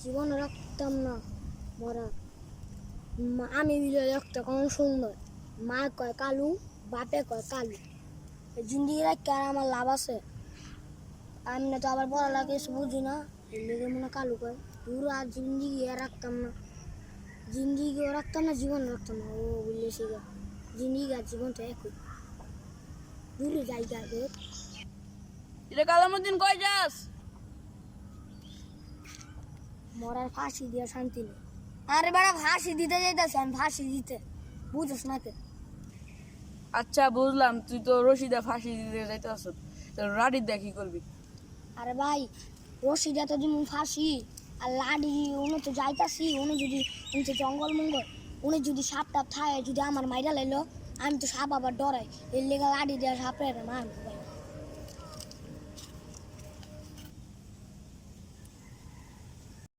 জীবন রাখতাম না মরা আমি বিলে রাখতে কোন সুন্দর মা কয় কালু বাপে কয় কালু জিন্দিগি রাখতে আর আমার লাভ আছে আমি না তো আবার পড়ালেখা কিছু বুঝি না লেগে মনে কালু কয় পুরো আর জিন্দিগি রাখতাম না জিন্দিগিও রাখতাম না জীবন রাখতাম না ও বললে শিখা জিন্দিগি আর জীবন তো একই দূরে জায়গা এটা কালামুদ্দিন কই যাস? মরার ফাঁসি দিয়ে শান্তি নেই আরে বেড়া ফাঁসি দিতে যাইতেছি আমি ফাঁসি দিতে বুঝোস না কে আচ্ছা বুঝলাম, তুই তো রশিদা ফাঁসি দিতে যাইতেছ, রাডি দেখি করবি। আরে ভাই রশি যত দিন ফাঁসি আর লাডি উনি তো যাইতাছি উনি যদি উনি তো জঙ্গল মঙ্গল উনি যদি সাপ টাপ থাকে যদি আমার মাইরা লাইলো আমি তো সাপ আবার ডরাই এর লেগে লাডি দেওয়া সাপড়ে মারবো